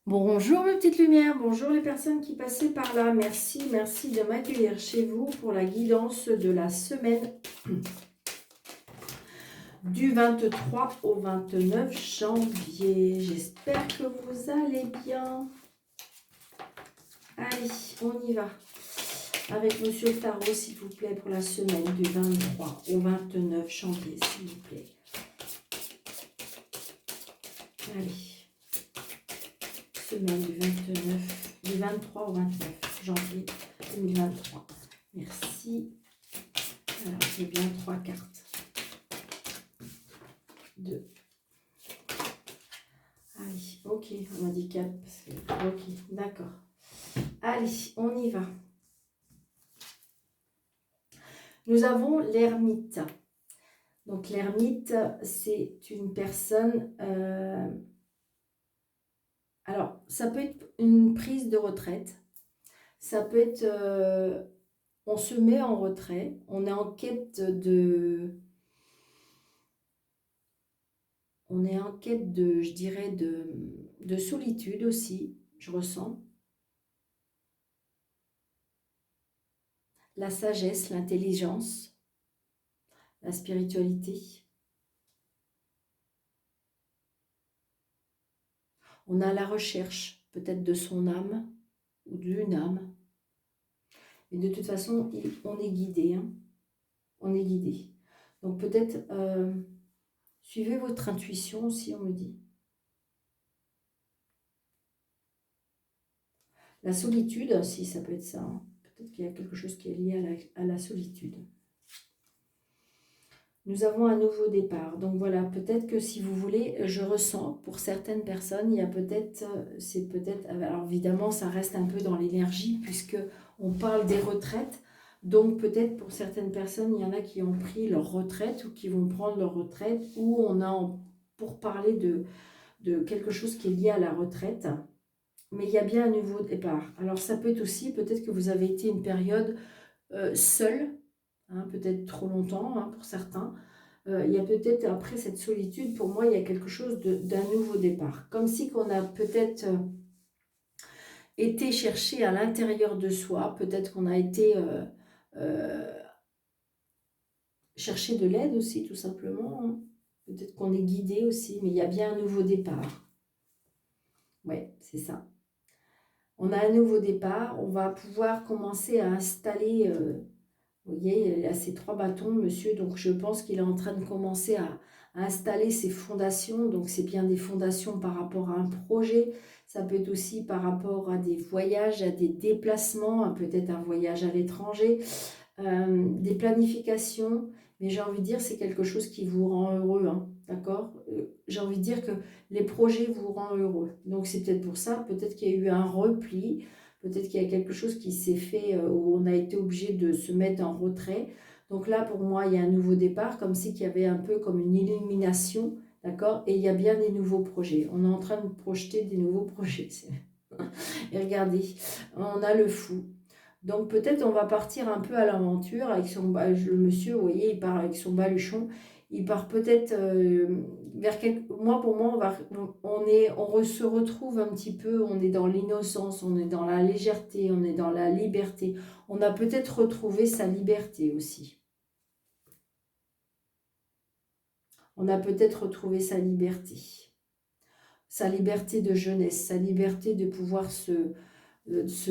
Bonjour mes petites lumières, bonjour les personnes qui passaient par là. Merci de m'accueillir chez vous pour la guidance de la semaine du 23 au 29 janvier. J'espère que vous allez bien. Allez, on y va. Avec Monsieur le Tarot, s'il vous plaît, pour la semaine du 23 au 29 janvier, s'il vous plaît. Allez. Semaine du 23 au 29 janvier 2023. Merci. Alors, j'ai bien 3 cartes. 2. Allez, ok, on m'a dit 4 parce que... Ok, d'accord. Allez, on y va. Nous avons l'ermite. Donc, l'ermite, c'est une personne... alors, ça peut être une prise de retraite. Ça peut être... on se met en retrait. On est en quête de... On est en quête de, je dirais, de solitude aussi, je ressens. La sagesse, l'intelligence, la spiritualité. On a la recherche, peut-être de son âme ou d'une âme. Et de toute façon, on est guidé. Hein. On est guidé. Donc peut-être, suivez votre intuition aussi, on me dit. La solitude, si ça peut être ça. Hein. Peut-être qu'il y a quelque chose qui est lié à la solitude. Nous avons un nouveau départ. Donc voilà, peut-être que si vous voulez, je ressens pour certaines personnes, il y a peut-être, c'est peut-être, alors évidemment ça reste un peu dans l'énergie puisque on parle des retraites. Donc peut-être pour certaines personnes, il y en a qui ont pris leur retraite ou qui vont prendre leur retraite ou on a pour parler de quelque chose qui est lié à la retraite. Mais il y a bien un nouveau départ. Alors ça peut être aussi, peut-être que vous avez été une période seule, hein, peut-être trop longtemps hein, pour certains. Il y a peut-être, après cette solitude, pour moi, il y a quelque chose d'un nouveau départ. Comme si qu'on a peut-être été chercher à l'intérieur de soi, peut-être qu'on a été chercher de l'aide aussi, tout simplement. Hein. Peut-être qu'on est guidé aussi, mais il y a bien un nouveau départ. Ouais, c'est ça. On a un nouveau départ, on va pouvoir commencer à installer... vous voyez, il a ces 3 bâtons, monsieur, donc je pense qu'il est en train de commencer à installer ses fondations. Donc c'est bien des fondations par rapport à un projet. Ça peut être aussi par rapport à des voyages, à des déplacements, peut-être un voyage à l'étranger, des planifications. Mais j'ai envie de dire, c'est quelque chose qui vous rend heureux, hein, d'accord. J'ai envie de dire que les projets vous rendent heureux. Donc c'est peut-être pour ça, peut-être qu'il y a eu un repli. Peut-être qu'il y a quelque chose qui s'est fait où on a été obligé de se mettre en retrait. Donc là, pour moi, il y a un nouveau départ, comme si qu'il y avait un peu comme une illumination, d'accord. Et il y a bien des nouveaux projets. On est en train de projeter des nouveaux projets. Et regardez, on a le fou. Donc peut-être on va partir un peu à l'aventure avec le monsieur, vous voyez, il part avec son baluchon. Il part peut-être vers quelque... Moi, pour moi, se retrouve un petit peu, on est dans l'innocence, on est dans la légèreté, on est dans la liberté. On a peut-être retrouvé sa liberté aussi. On a peut-être retrouvé sa liberté. Sa liberté de jeunesse, sa liberté de pouvoir se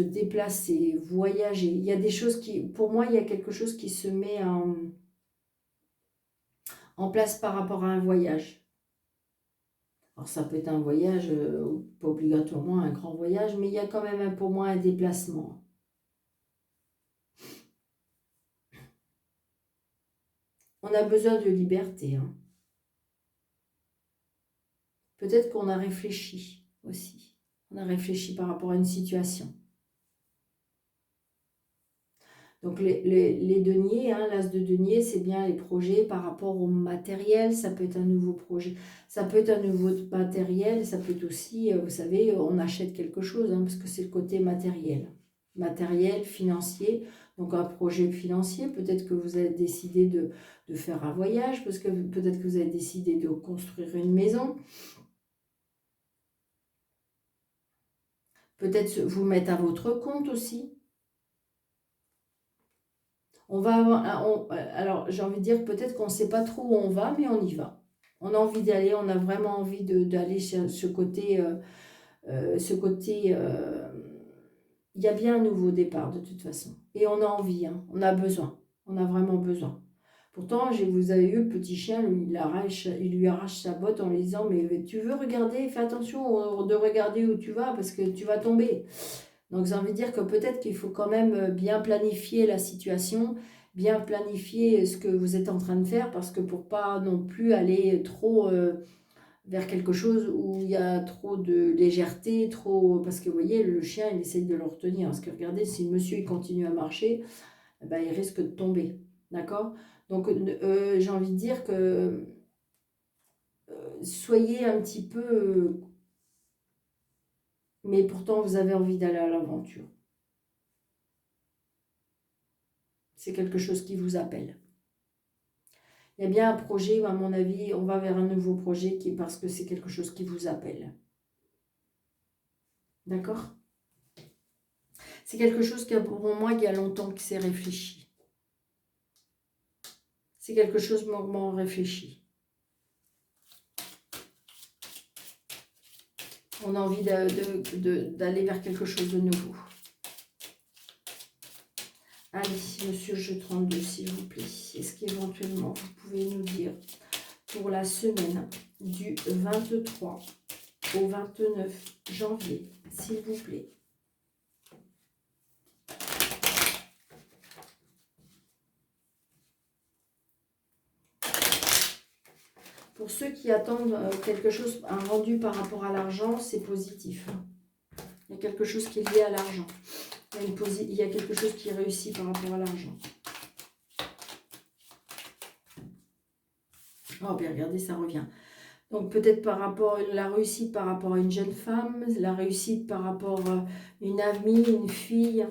déplacer, voyager. Il y a des choses qui, pour moi, il y a quelque chose qui se met en place par rapport à un voyage. Alors ça peut être un voyage, pas obligatoirement un grand voyage, mais il y a quand même pour moi un déplacement. On a besoin de liberté. Hein. Peut-être qu'on a réfléchi aussi. On a réfléchi par rapport à une situation. Donc les deniers, hein, l'as de denier, c'est bien les projets par rapport au matériel, ça peut être un nouveau projet, ça peut être un nouveau matériel, ça peut être aussi, vous savez, on achète quelque chose, hein, parce que c'est le côté matériel, financier, donc un projet financier, peut-être que vous avez décidé de faire un voyage, parce que peut-être que vous avez décidé de construire une maison. Peut-être vous mettre à votre compte aussi. On va avoir, alors j'ai envie de dire peut-être qu'on ne sait pas trop où on va, mais on y va. On a envie d'y aller, on a vraiment envie d'aller sur ce côté, il y a bien un nouveau départ de toute façon. Et on a envie, hein, on a besoin, on a vraiment besoin. Pourtant, vous avez eu le petit chien, lui, il lui arrache sa botte en lui disant, mais tu veux regarder, fais attention de regarder où tu vas parce que tu vas tomber. Donc j'ai envie de dire que peut-être qu'il faut quand même bien planifier la situation, bien planifier ce que vous êtes en train de faire, parce que pour pas non plus aller trop vers quelque chose où il y a trop de légèreté, trop... Parce que vous voyez, le chien, il essaye de le retenir. Parce que regardez, si le monsieur il continue à marcher, eh ben, il risque de tomber. D'accord? Donc j'ai envie de dire que soyez un petit peu... mais pourtant, vous avez envie d'aller à l'aventure. C'est quelque chose qui vous appelle. Il y a bien un projet où, à mon avis, on va vers un nouveau projet parce que c'est quelque chose qui vous appelle. D'accord? C'est quelque chose qui, pour moi, il y a longtemps qui s'est réfléchi. C'est quelque chose mûrement réfléchi. On a envie d'aller vers quelque chose de nouveau. Allez, monsieur jeu 32, s'il vous plaît. Est-ce qu'éventuellement, vous pouvez nous dire pour la semaine du 23 au 29 janvier, s'il vous plaît. Pour ceux qui attendent quelque chose, un rendu par rapport à l'argent, c'est positif. Il y a quelque chose qui est lié à l'argent. Il y a quelque chose qui réussit par rapport à l'argent. Oh, bien, regardez, ça revient. Donc, peut-être par rapport à la réussite par rapport à une jeune femme, la réussite par rapport à une amie, une fille.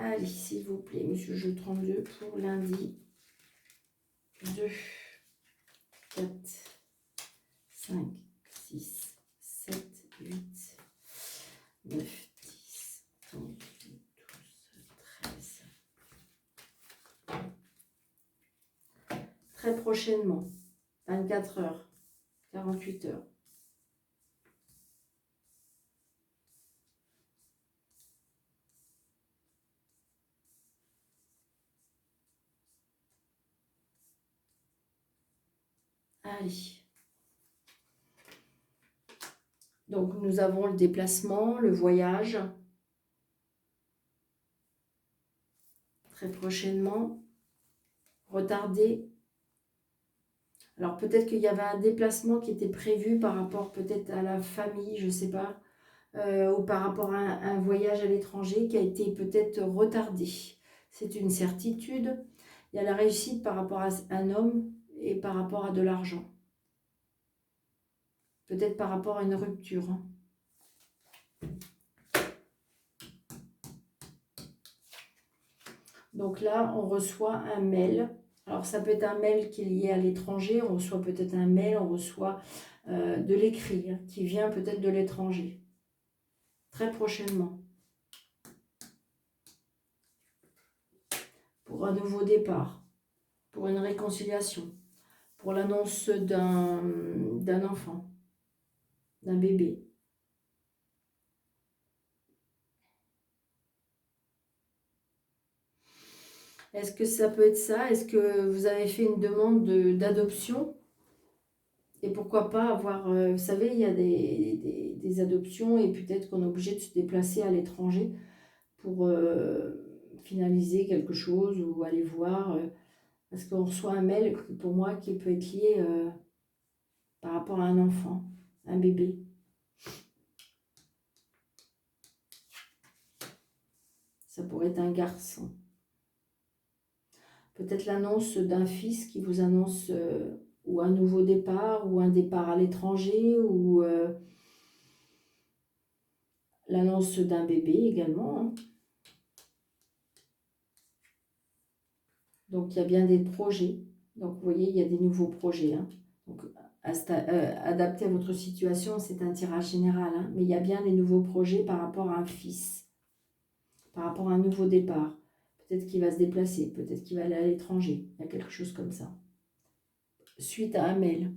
Allez, s'il vous plaît, monsieur jeu 32 pour lundi 2, 4, 5, 6, 7, 8, 9, 10, 11, 12, 13. Très prochainement, 24 heures, 48 heures. Allez. Donc, nous avons le déplacement, le voyage. Très prochainement. Retardé. Alors, peut-être qu'il y avait un déplacement qui était prévu par rapport peut-être à la famille, je ne sais pas. Ou par rapport à un voyage à l'étranger qui a été peut-être retardé. C'est une certitude. Il y a la réussite par rapport à un homme et par rapport à de l'argent. Peut-être par rapport à une rupture. Donc là, on reçoit un mail. Alors ça peut être un mail qui est lié à l'étranger. On reçoit peut-être un mail, on reçoit de l'écrit qui vient peut-être de l'étranger. Très prochainement. Pour un nouveau départ. Pour une réconciliation. Pour l'annonce d'un enfant. D'un bébé. Est-ce que ça peut être ça? Est-ce que vous avez fait une demande d'adoption? Et pourquoi pas avoir... vous savez, il y a des adoptions et peut-être qu'on est obligé de se déplacer à l'étranger pour finaliser quelque chose ou aller voir. Parce qu'on reçoit un mail, pour moi, qui peut être lié par rapport à un enfant, un bébé. Ça pourrait être un garçon. Peut-être l'annonce d'un fils qui vous annonce ou un nouveau départ, ou un départ à l'étranger, ou l'annonce d'un bébé également. Hein. Donc il y a bien des projets. Donc vous voyez, il y a des nouveaux projets. Hein. Donc adapté à votre situation, c'est un tirage général, hein, mais il y a bien des nouveaux projets par rapport à un fils, par rapport à un nouveau départ. Peut-être qu'il va se déplacer, peut-être qu'il va aller à l'étranger, il y a quelque chose comme ça. Suite à un mail.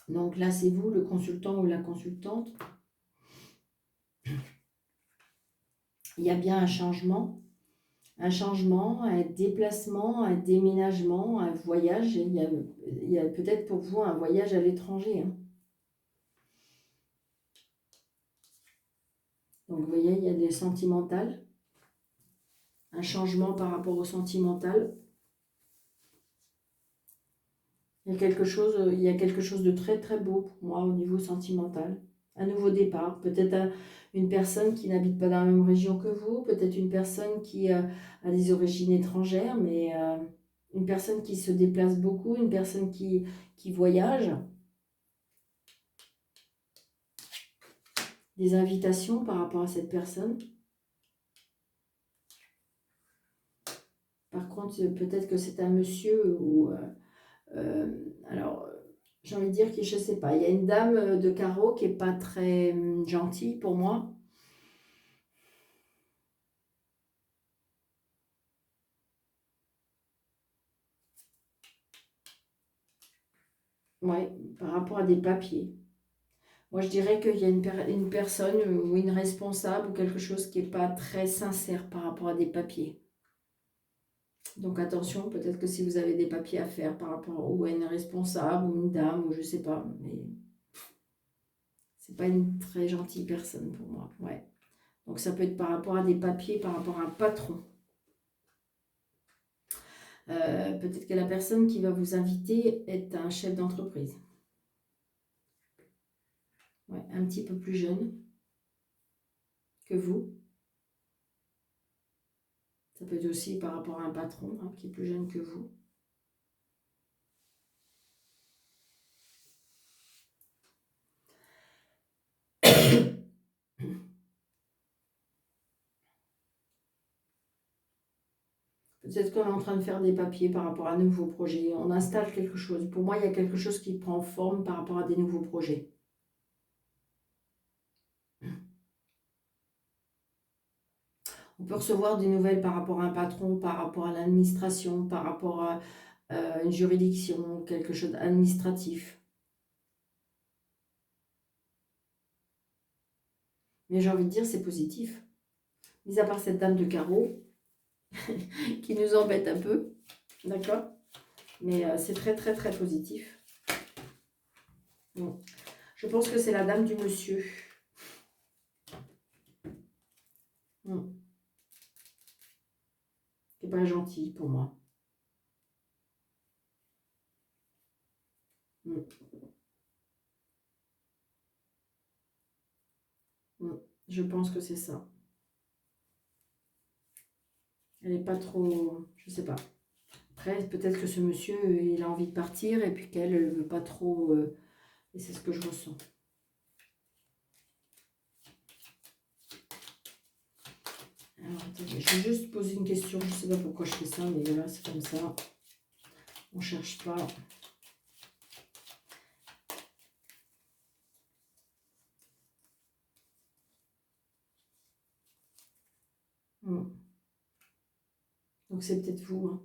Donc là, c'est vous, le consultant ou la consultante. Il y a bien un changement, un déplacement, un déménagement, un voyage. Il y a peut-être pour vous un voyage à l'étranger, hein. Donc vous voyez, il y a des sentimentales, un changement par rapport au sentimental. Il y a quelque chose de très très beau pour moi au niveau sentimental. Un nouveau départ, peut-être une personne qui n'habite pas dans la même région que vous, peut-être une personne qui a des origines étrangères, mais une personne qui se déplace beaucoup, une personne qui voyage. Des invitations par rapport à cette personne. Par contre, peut-être que c'est un monsieur ou... alors, j'ai envie de dire que je ne sais pas. Il y a une dame de carreau qui n'est pas très gentille pour moi. Oui, par rapport à des papiers. Moi, je dirais qu'il y a une personne ou une responsable ou quelque chose qui n'est pas très sincère par rapport à des papiers. Donc attention, peut-être que si vous avez des papiers à faire par rapport ou à une responsable ou une dame ou je ne sais pas, mais c'est pas une très gentille personne pour moi. Ouais. Donc ça peut être par rapport à des papiers, par rapport à un patron. Peut-être que la personne qui va vous inviter est un chef d'entreprise. Ouais, un petit peu plus jeune que vous. Ça peut être aussi par rapport à un patron qui est plus jeune que vous. Peut-être qu'on est en train de faire des papiers par rapport à un nouveau projet. On installe quelque chose. Pour moi, il y a quelque chose qui prend forme par rapport à des nouveaux projets. On peut recevoir des nouvelles par rapport à un patron, par rapport à l'administration, par rapport à une juridiction, quelque chose d'administratif. Mais j'ai envie de dire, c'est positif. Mis à part cette dame de carreau, qui nous embête un peu, d'accord? Mais c'est très, très, très positif. Bon. Je pense que c'est la dame du monsieur. Qui n'est pas gentille pour moi. Je pense que c'est ça. Elle n'est pas trop... Je sais pas. Après, peut-être que ce monsieur, il a envie de partir et puis qu'elle ne veut pas trop... et c'est ce que je ressens. Alors, attendez, je vais juste poser une question. Je ne sais pas pourquoi je fais ça, mais voilà, c'est comme ça. On ne cherche pas. Donc, c'est peut-être vous, hein.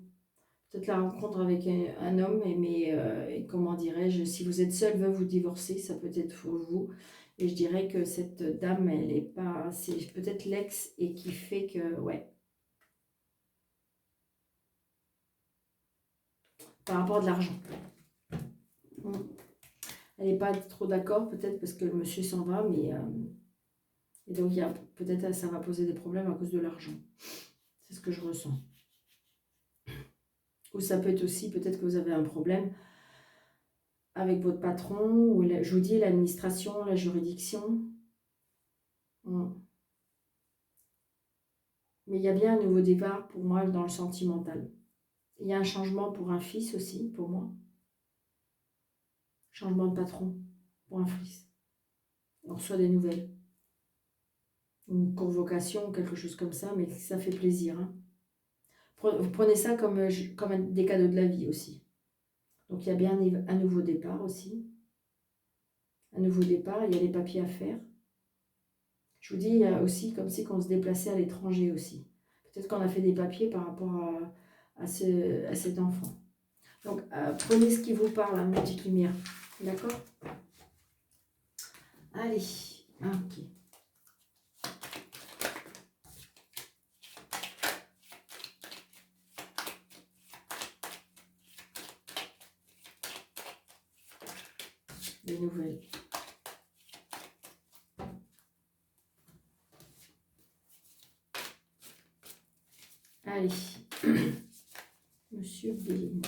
Peut-être la rencontre avec un homme, mais comment dirais-je, si vous êtes seul, veut vous divorcer, ça peut être pour vous. Et je dirais que cette dame, elle n'est pas... C'est peut-être l'ex et qui fait que... Ouais. Par rapport à de l'argent. Elle n'est pas trop d'accord, peut-être parce que le monsieur s'en va, mais... et donc, peut-être ça va poser des problèmes à cause de l'argent. C'est ce que je ressens. Ou ça peut être aussi, peut-être que vous avez un problème avec votre patron, ou je vous dis l'administration, la juridiction. Mais il y a bien un nouveau départ pour moi dans le sentimental. Il y a un changement pour un fils aussi, pour moi. Changement de patron pour un fils. On reçoit des nouvelles. Une convocation, quelque chose comme ça, mais ça fait plaisir. Vous prenez ça comme des cadeaux de la vie aussi. Donc il y a bien un nouveau départ aussi. Un nouveau départ, il y a les papiers à faire. Je vous dis, il y a aussi comme si on se déplaçait à l'étranger aussi. Peut-être qu'on a fait des papiers par rapport à cet enfant. Donc prenez ce qui vous parle, hein, ma petite lumière. D'accord? Allez, ok. Des nouvelles. Allez, Monsieur Béline.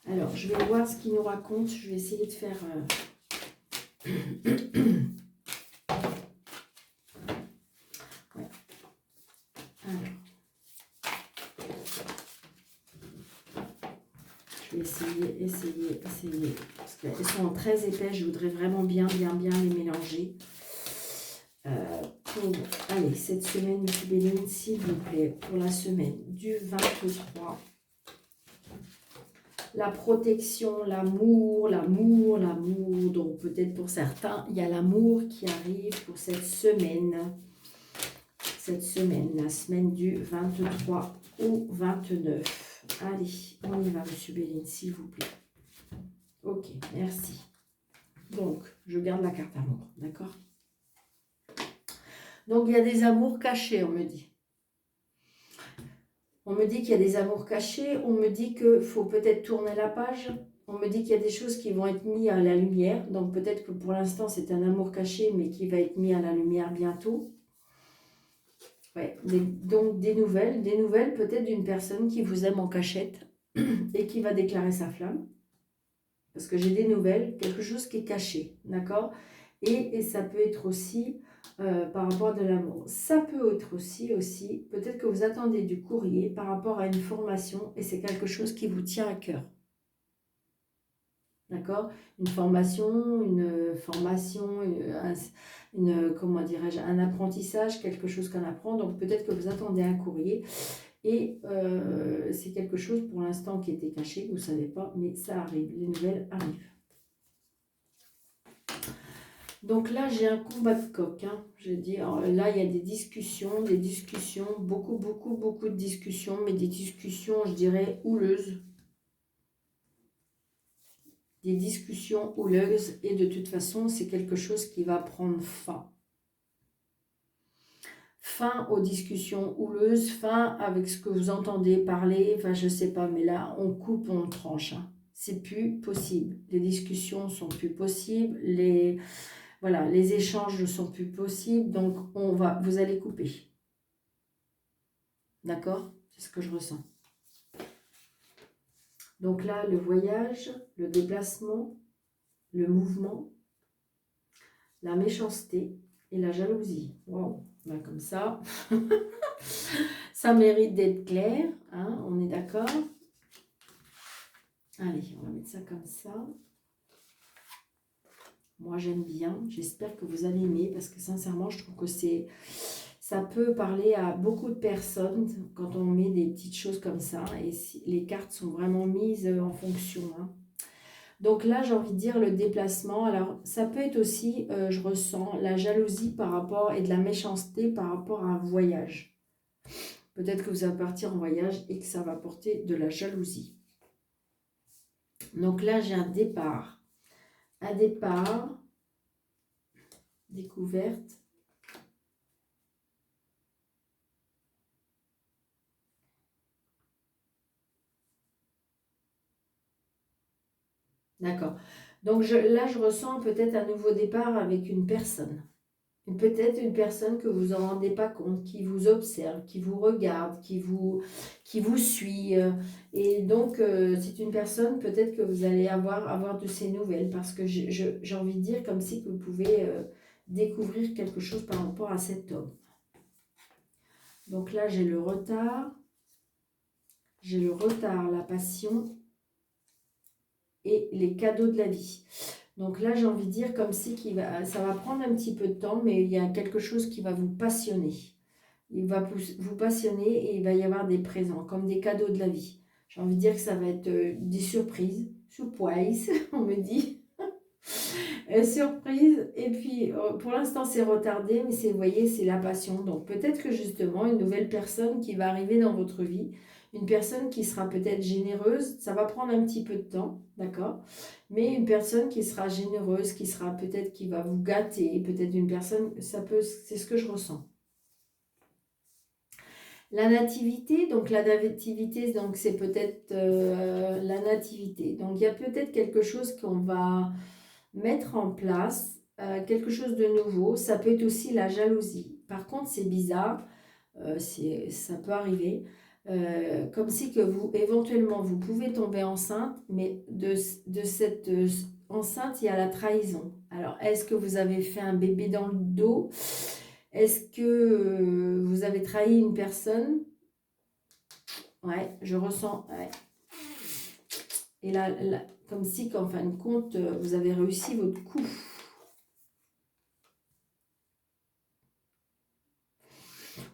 Alors, je vais voir ce qu'il nous raconte. Je vais essayer de faire... Ouais. Alors, je vais essayer. Parce qu'elles sont très épais. Je voudrais vraiment bien les mélanger. Allez, cette semaine, Monsieur Béline, s'il vous plaît, pour la semaine du 23. La protection, l'amour. Donc peut-être pour certains, il y a l'amour qui arrive pour cette semaine. La semaine du 23 au 29. Allez, on y va, Monsieur Béline, s'il vous plaît. Ok, merci. Donc, je garde la carte amour, d'accord? Donc, il y a des amours cachés, on me dit. On me dit qu'il y a des amours cachés, on me dit qu'il faut peut-être tourner la page, on me dit qu'il y a des choses qui vont être mises à la lumière, donc peut-être que pour l'instant c'est un amour caché, mais qui va être mis à la lumière bientôt. Ouais, donc des nouvelles peut-être d'une personne qui vous aime en cachette et qui va déclarer sa flamme. Parce que j'ai des nouvelles, quelque chose qui est caché, d'accord? Et ça peut être aussi par rapport à de l'amour. Ça peut être aussi, peut-être que vous attendez du courrier par rapport à une formation et c'est quelque chose qui vous tient à cœur. D'accord? Une formation, comment dirais-je, un apprentissage, quelque chose qu'on apprend. Donc peut-être que vous attendez un courrier et c'est quelque chose pour l'instant qui était caché, vous ne savez pas, mais ça arrive, les nouvelles arrivent. Donc là, j'ai un combat de coq. Hein. Je dis, là, il y a des discussions, beaucoup de discussions, mais des discussions, je dirais, houleuses. Des discussions houleuses, et de toute façon, c'est quelque chose qui va prendre fin. Fin aux discussions houleuses, fin avec ce que vous entendez parler, enfin, je sais pas, mais là, on coupe, on tranche. Hein. C'est plus possible. Les discussions sont plus possibles, voilà, les échanges ne sont plus possibles, donc vous allez couper. D'accord? C'est ce que je ressens. Donc là, le voyage, le déplacement, le mouvement, la méchanceté et la jalousie. Wow, là, comme ça, ça mérite d'être clair, hein, on est d'accord? Allez, on va mettre ça comme ça. Moi, j'aime bien. J'espère que vous allez aimer parce que sincèrement, je trouve que ça peut parler à beaucoup de personnes quand on met des petites choses comme ça. Et si les cartes sont vraiment mises en fonction. Hein. Donc là, j'ai envie de dire le déplacement. Alors, ça peut être aussi, je ressens, la jalousie par rapport et de la méchanceté par rapport à un voyage. Peut-être que vous allez partir en voyage et que ça va porter de la jalousie. Donc là, j'ai un départ. Un départ, découverte. D'accord. Donc là, je ressens peut-être un nouveau départ avec une personne. Peut-être une personne que vous n'en rendez pas compte, qui vous observe, qui vous regarde, qui vous suit. Et donc, c'est une personne peut-être que vous allez avoir de ses nouvelles. Parce que j'ai envie de dire comme si que vous pouvez découvrir quelque chose par rapport à cet homme. Donc là, j'ai le retard. J'ai le retard, la passion et les cadeaux de la vie. Donc là, j'ai envie de dire comme si ça va prendre un petit peu de temps, mais il y a quelque chose qui va vous passionner. Il va vous passionner et il va y avoir des présents, comme des cadeaux de la vie. J'ai envie de dire que ça va être des surprises, surprise, on me dit. Surprise. Et puis, pour l'instant, c'est retardé, mais vous voyez, c'est la passion. Donc, peut-être que justement, une nouvelle personne qui va arriver dans votre vie, une personne qui sera peut-être généreuse, ça va prendre un petit peu de temps, d'accord? Mais une personne qui sera généreuse, qui sera peut-être qui va vous gâter, peut-être une personne, c'est ce que je ressens. La nativité, donc c'est peut-être la nativité. Donc, il y a peut-être quelque chose qu'on va mettre en place, quelque chose de nouveau. Ça peut être aussi la jalousie. Par contre, c'est bizarre, ça peut arriver. Comme si que éventuellement, vous pouvez tomber enceinte, mais de cette enceinte, il y a la trahison. Alors, est-ce que vous avez fait un bébé dans le dos? Est-ce que vous avez trahi une personne? Ouais, je ressens. Ouais. Et là, comme si qu'en fin de compte, vous avez réussi votre coup.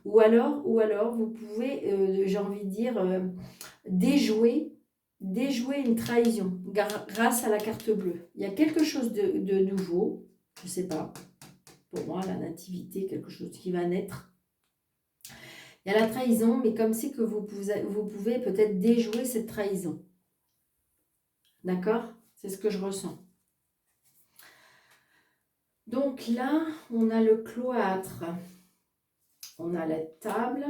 Ou alors vous pouvez, j'ai envie de dire, déjouer une trahison grâce à la carte bleue. Il y a quelque chose de nouveau, je ne sais pas, pour moi, la nativité, quelque chose qui va naître. Il y a la trahison, mais comme si que vous pouvez peut-être déjouer cette trahison. D'accord? C'est ce que je ressens. Donc là, on a le cloître. On a la table.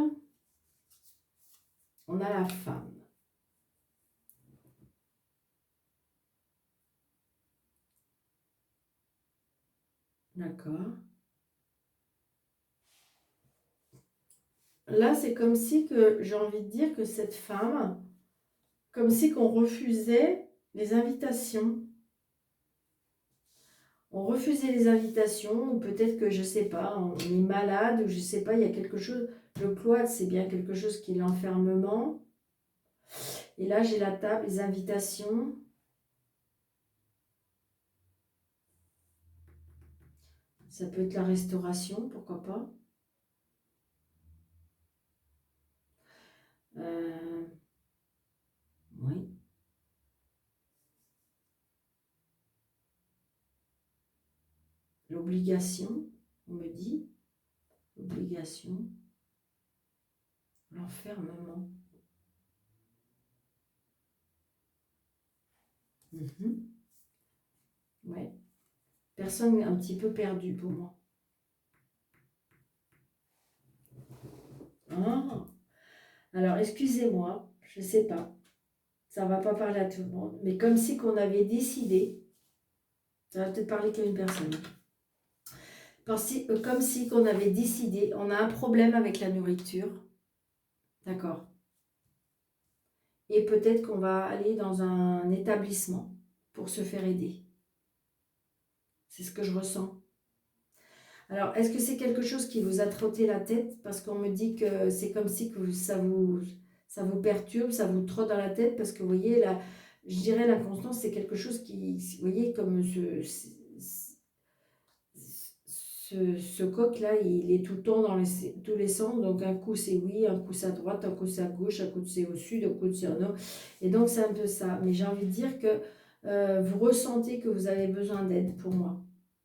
On a la femme. D'accord. Là, c'est comme si que j'ai envie de dire que cette femme, comme si qu'on refusait les invitations. On refusait les invitations, ou peut-être que, je sais pas, on est malade, ou je sais pas, il y a quelque chose. Le cloître, c'est bien quelque chose qui est l'enfermement. Et là, j'ai la table, les invitations. Ça peut être la restauration, pourquoi pas. Oui. L'obligation, on me dit. L'obligation. L'enfermement. Ouais. Personne un petit peu perdue pour moi. Ah. Alors, excusez-moi, je ne sais pas. Ça ne va pas parler à tout le monde. Mais comme si qu'on avait décidé, ça va peut-être parler qu'à une personne. Comme si qu'on avait décidé, on a un problème avec la nourriture. D'accord. Et peut-être qu'on va aller dans un établissement pour se faire aider. C'est ce que je ressens. Alors, est-ce que c'est quelque chose qui vous a trotté la tête? Parce qu'on me dit que c'est comme si que ça vous perturbe, ça vous trotte dans la tête. Parce que vous voyez, là, je dirais l'inconstance, c'est quelque chose qui, vous voyez, comme ce coq-là, il est tout le temps dans tous les sens. Donc, un coup, c'est oui, un coup, c'est à droite, un coup, c'est à gauche, un coup, c'est au sud, un coup, c'est au nord. Et donc, c'est un peu ça. Mais j'ai envie de dire que vous ressentez que vous avez besoin d'aide pour moi.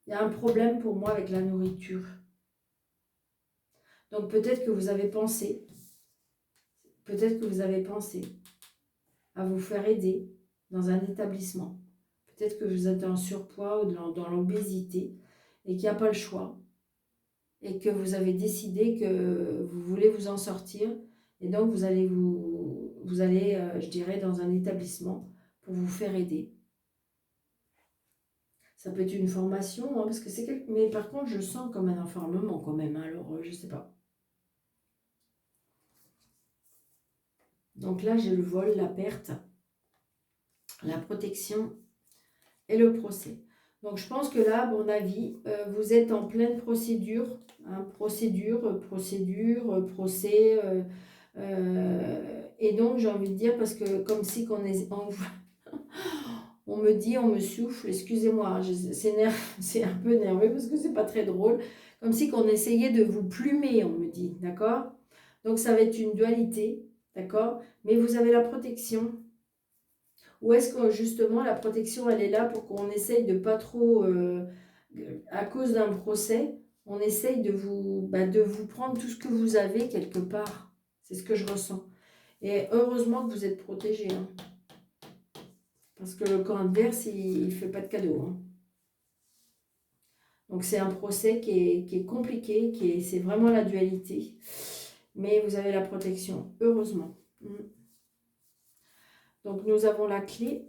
Il y a un problème pour moi avec la nourriture. Donc peut-être que vous avez pensé à vous faire aider dans un établissement. Peut-être que vous êtes en surpoids ou dans l'obésité et qu'il n'y a pas le choix. Et que vous avez décidé que vous voulez vous en sortir. Et donc vous allez, je dirais, dans un établissement pour vous faire aider. Ça peut être une formation, hein, parce que mais par contre, je sens comme un enfermement quand même. Hein, alors, je ne sais pas. Donc là, j'ai le vol, la perte, la protection et le procès. Donc je pense que là, à mon avis, vous êtes en pleine procédure. Hein, procédure, procès. Et donc j'ai envie de dire, parce que comme si qu'on est... On me dit, on me souffle, excusez-moi, hein, c'est un peu nerveux parce que c'est pas très drôle. Comme si qu'on essayait de vous plumer, on me dit, d'accord? Donc ça va être une dualité, d'accord? Mais vous avez la protection. Ou est-ce que justement la protection, elle est là pour qu'on essaye de pas trop, à cause d'un procès, on essaye de vous prendre tout ce que vous avez quelque part. C'est ce que je ressens. Et heureusement que vous êtes protégés, hein. Parce que le camp adverse, il ne fait pas de cadeau, hein. Donc c'est un procès qui est compliqué, c'est vraiment la dualité. Mais vous avez la protection, heureusement. Donc nous avons la clé,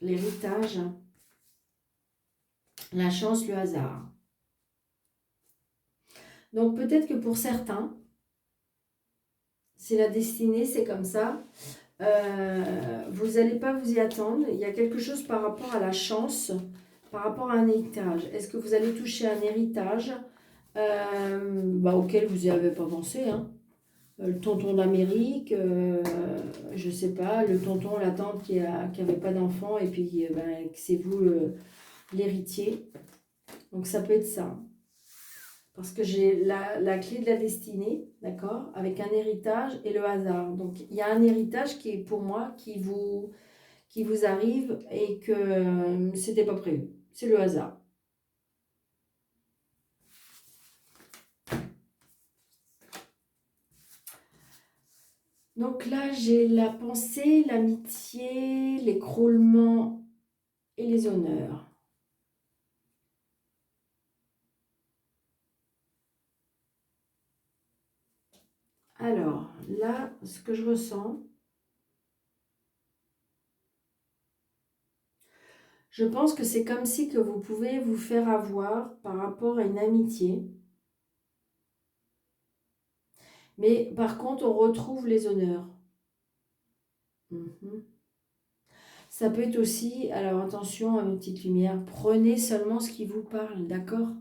l'héritage, la chance, le hasard. Donc peut-être que pour certains, c'est la destinée, c'est comme ça. Vous n'allez pas vous y attendre. Il y a quelque chose par rapport à la chance, par rapport à un héritage. Est-ce que vous allez toucher un héritage auquel vous n'y avez pas pensé, hein? Le tonton d'Amérique, je ne sais pas, le tonton, la tante qui n'avait pas d'enfant et puis que c'est vous l'héritier. Donc ça peut être ça. Parce que j'ai la clé de la destinée, d'accord, avec un héritage et le hasard. Donc il y a un héritage qui est pour moi, qui vous arrive et que c'était pas prévu. C'est le hasard. Donc là, j'ai la pensée, l'amitié, l'écroulement et les honneurs. Alors, là, ce que je ressens, je pense que c'est comme si que vous pouvez vous faire avoir par rapport à une amitié. Mais par contre, on retrouve les honneurs. Ça peut être aussi, alors attention à mes petites lumières, prenez seulement ce qui vous parle, d'accord?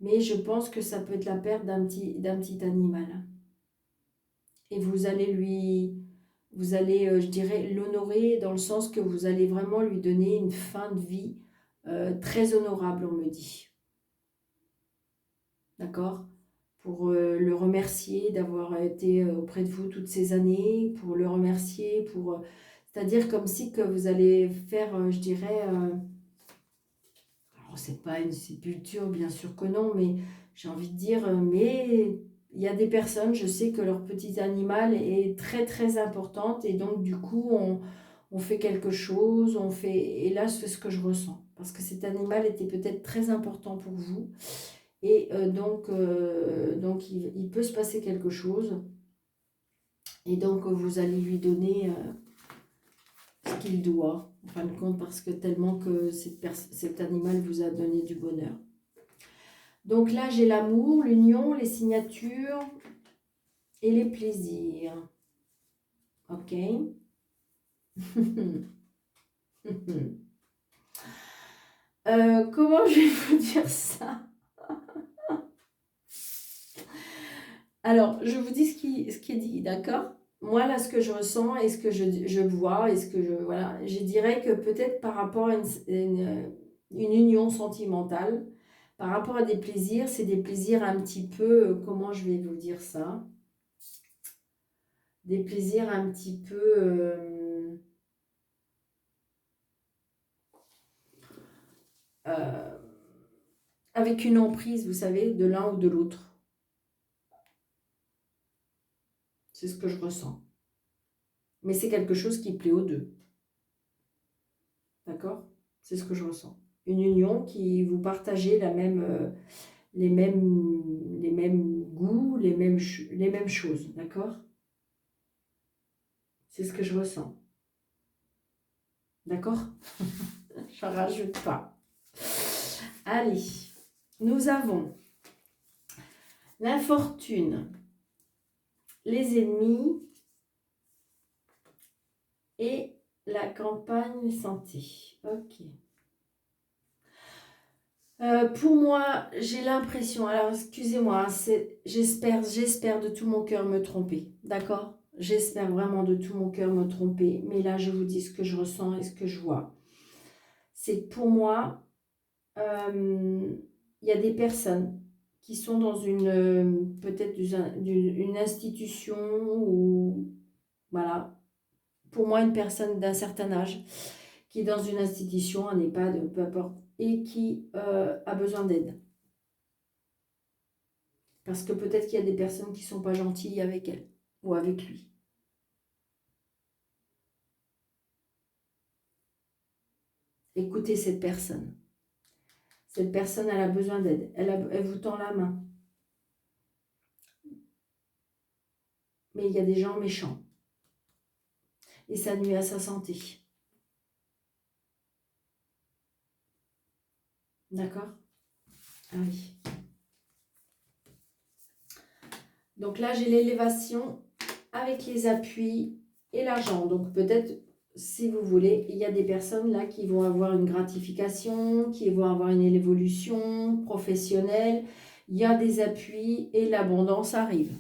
Mais je pense que ça peut être la perte d'un petit animal. Et vous allez, je dirais, l'honorer dans le sens que vous allez vraiment lui donner une fin de vie très honorable, on me dit. D'accord? Pour le remercier d'avoir été auprès de vous toutes ces années, pour le remercier, c'est-à-dire comme si que vous allez faire, je dirais, alors c'est pas une sépulture, bien sûr que non, mais j'ai envie de dire, mais il y a des personnes, je sais que leur petit animal est très très importante et donc du coup on fait quelque chose, et là c'est ce que je ressens, parce que cet animal était peut-être très important pour vous. Et donc il peut se passer quelque chose. Et donc, vous allez lui donner ce qu'il doit, en fin de compte, parce que tellement que cet animal vous a donné du bonheur. Donc là, j'ai l'amour, l'union, les signatures et les plaisirs. Ok. Comment je vais vous dire ça? Alors, je vous dis ce qui est dit, d'accord? Moi, là, ce que je ressens et ce que je vois et ce que voilà, je dirais que peut-être par rapport à une union sentimentale, par rapport à des plaisirs, c'est des plaisirs un petit peu, comment je vais vous dire ça? Des plaisirs un petit peu, euh, avec une emprise, vous savez, de l'un ou de l'autre. C'est ce que je ressens. Mais c'est quelque chose qui plaît aux deux. D'accord? C'est ce que je ressens. Une union qui vous partagez les mêmes goûts, les mêmes choses. D'accord? C'est ce que je ressens. D'accord? Je ne rajoute pas. Allez, nous avons l'infortune, les ennemis et la campagne santé. Ok. Pour moi, j'ai l'impression, alors excusez-moi, j'espère de tout mon cœur me tromper, d'accord? J'espère vraiment de tout mon cœur me tromper, mais là, je vous dis ce que je ressens et ce que je vois. C'est que pour moi, il y a des personnes qui sont dans une peut-être une institution ou voilà, pour moi une personne d'un certain âge qui est dans une institution, un EHPAD, peu importe, et qui a besoin d'aide. Parce que peut-être qu'il y a des personnes qui ne sont pas gentilles avec elle ou avec lui. Écoutez cette personne. Cette personne, elle a besoin d'aide. Elle vous tend la main. Mais il y a des gens méchants. Et ça nuit à sa santé. D'accord? Ah oui. Donc là, j'ai l'élévation avec les appuis et l'argent. Donc peut-être, si vous voulez, il y a des personnes là qui vont avoir une gratification, qui vont avoir une évolution professionnelle. Il y a des appuis et l'abondance arrive.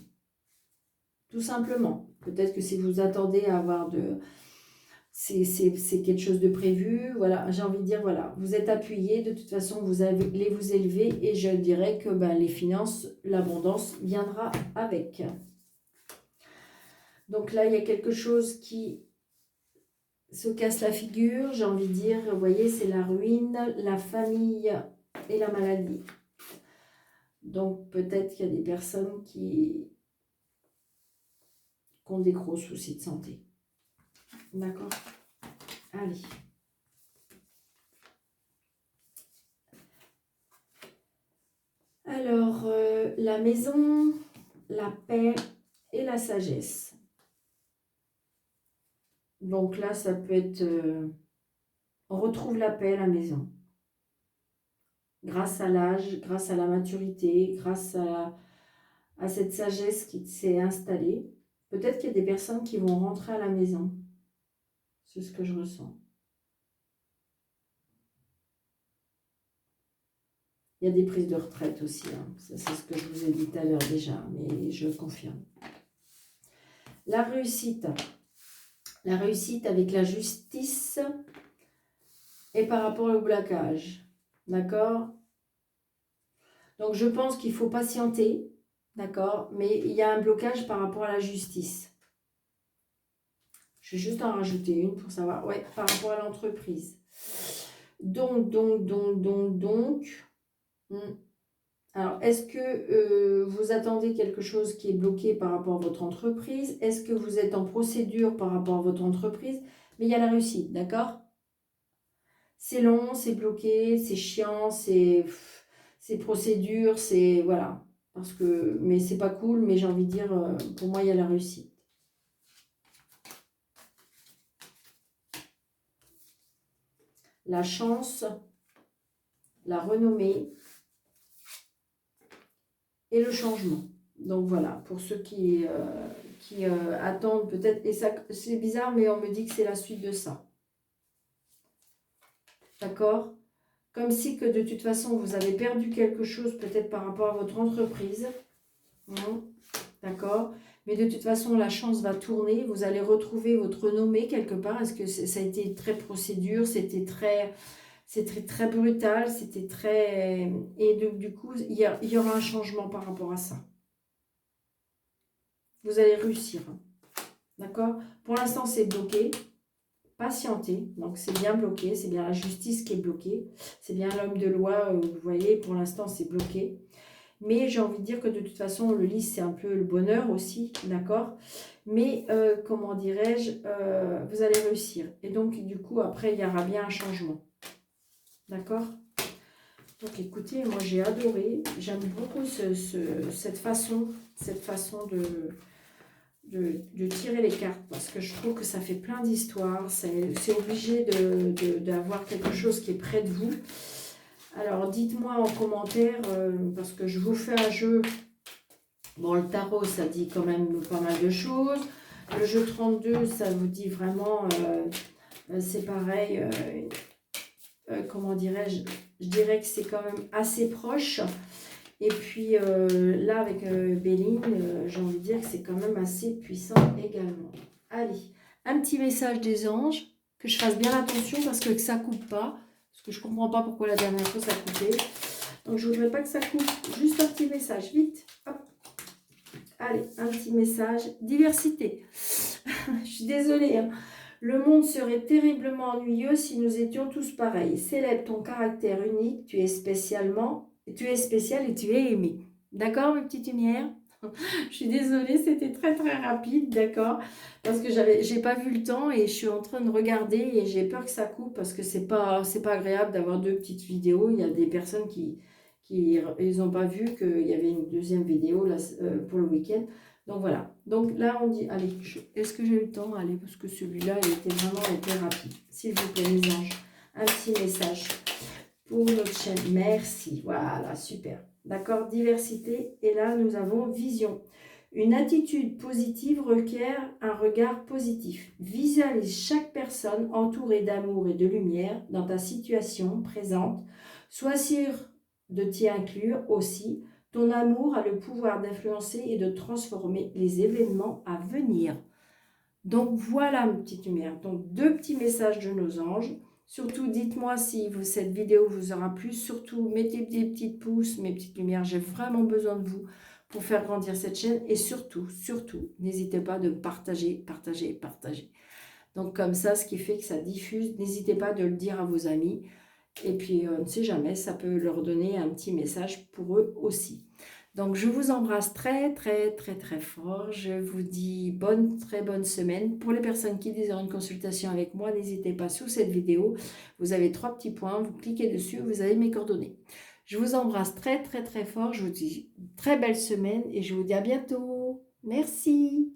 Tout simplement. Peut-être que si vous attendez à avoir de... C'est quelque chose de prévu. Voilà, j'ai envie de dire, voilà, vous êtes appuyé. De toute façon, vous allez vous élever. Et je dirais que ben, les finances, l'abondance viendra avec. Donc là, il y a quelque chose qui se casse la figure. J'ai envie de dire, vous voyez, c'est la ruine, la famille et la maladie. Donc peut-être qu'il y a des personnes qui ont des gros soucis de santé. D'accord? Allez. Alors, la maison, la paix et la sagesse. Donc là, ça peut être... on retrouve la paix à la maison. Grâce à l'âge, grâce à la maturité, grâce à cette sagesse qui s'est installée. Peut-être qu'il y a des personnes qui vont rentrer à la maison. C'est ce que je ressens. Il y a des prises de retraite aussi. Hein. Ça, c'est ce que je vous ai dit tout à l'heure déjà, mais je confirme. La réussite. La réussite avec la justice et par rapport au blocage. D'accord? Donc, je pense qu'il faut patienter. D'accord? Mais il y a un blocage par rapport à la justice. Je vais juste en rajouter une pour savoir. Ouais, par rapport à l'entreprise. Donc. Alors, est-ce que vous attendez quelque chose qui est bloqué par rapport à votre entreprise? Est-ce que vous êtes en procédure par rapport à votre entreprise? Mais il y a la réussite, d'accord? C'est long, c'est bloqué, c'est chiant, c'est procédure, c'est... Voilà. Parce que... Mais c'est pas cool, mais j'ai envie de dire, pour moi, il y a la réussite. La chance, la renommée et le changement. Donc voilà, pour ceux qui attendent peut-être, et ça c'est bizarre, mais on me dit que c'est la suite de ça. D'accord? Comme si que de toute façon, vous avez perdu quelque chose peut-être par rapport à votre entreprise. D'accord? Mais de toute façon, la chance va tourner. Vous allez retrouver votre renommée quelque part. Est-ce que ça a été très procédure? C'était très brutal. C'était très... Et du coup, il y aura un changement par rapport à ça. Vous allez réussir. D'accord? Pour l'instant, c'est bloqué. Patienter. Donc, c'est bien bloqué. C'est bien la justice qui est bloquée. C'est bien l'homme de loi. Vous voyez, pour l'instant, c'est bloqué. Mais j'ai envie de dire que de toute façon, le lys, c'est un peu le bonheur aussi. D'accord? Mais, comment dirais-je, vous allez réussir. Et donc, du coup, après, il y aura bien un changement. D'accord? Donc, écoutez, moi, j'ai adoré. J'aime beaucoup cette façon de tirer les cartes parce que je trouve que ça fait plein d'histoires. C'est obligé d'avoir quelque chose qui est près de vous. Alors, dites-moi en commentaire, parce que je vous fais un jeu. Bon, le tarot, ça dit quand même pas mal de choses. Le jeu 32, ça vous dit vraiment, c'est pareil, comment dirais-je, je dirais que c'est quand même assez proche. Et puis là, avec Béline, j'ai envie de dire que c'est quand même assez puissant également. Allez, un petit message des anges, que je fasse bien attention parce que ça ne coupe pas. Parce que je ne comprends pas pourquoi la dernière fois ça coupait. Donc je ne voudrais pas que ça coupe. Juste un petit message, vite. Hop. Allez, un petit message. Diversité. Je suis désolée, hein. Le monde serait terriblement ennuyeux si nous étions tous pareils. Célèbre ton caractère unique, tu es spécial et tu es aimé. D'accord, mes petites lumières? Je suis désolée, c'était très très rapide, d'accord? Parce que j'ai pas vu le temps et je suis en train de regarder et j'ai peur que ça coupe parce que c'est pas agréable d'avoir deux petites vidéos. Il y a des personnes qui ils ont pas vu qu'il y avait une deuxième vidéo là, pour le week-end. Donc voilà. Donc là on dit, allez, est-ce que j'ai eu le temps? Allez, parce que celui-là il était vraiment très rapide. S'il vous plaît les anges, un petit message pour notre chaîne. Merci. Voilà, super. D'accord, diversité. Et là, nous avons vision. Une attitude positive requiert un regard positif. Visualise chaque personne entourée d'amour et de lumière dans ta situation présente. Sois sûr de t'y inclure aussi. Ton amour a le pouvoir d'influencer et de transformer les événements à venir. Donc voilà, mes petites lumières. Donc deux petits messages de nos anges. Surtout, dites-moi si cette vidéo vous aura plu. Surtout, mettez des petites pouces, mes petites lumières. J'ai vraiment besoin de vous pour faire grandir cette chaîne. Et surtout, n'hésitez pas de partager, partager, partager. Donc comme ça, ce qui fait que ça diffuse. N'hésitez pas de le dire à vos amis. Et puis, on ne sait jamais, ça peut leur donner un petit message pour eux aussi. Donc, je vous embrasse très, très, très, très fort. Je vous dis très bonne semaine. Pour les personnes qui désirent une consultation avec moi, n'hésitez pas sous cette vidéo. Vous avez 3 petits points, vous cliquez dessus, vous avez mes coordonnées. Je vous embrasse très, très, très fort. Je vous dis très belle semaine et je vous dis à bientôt. Merci.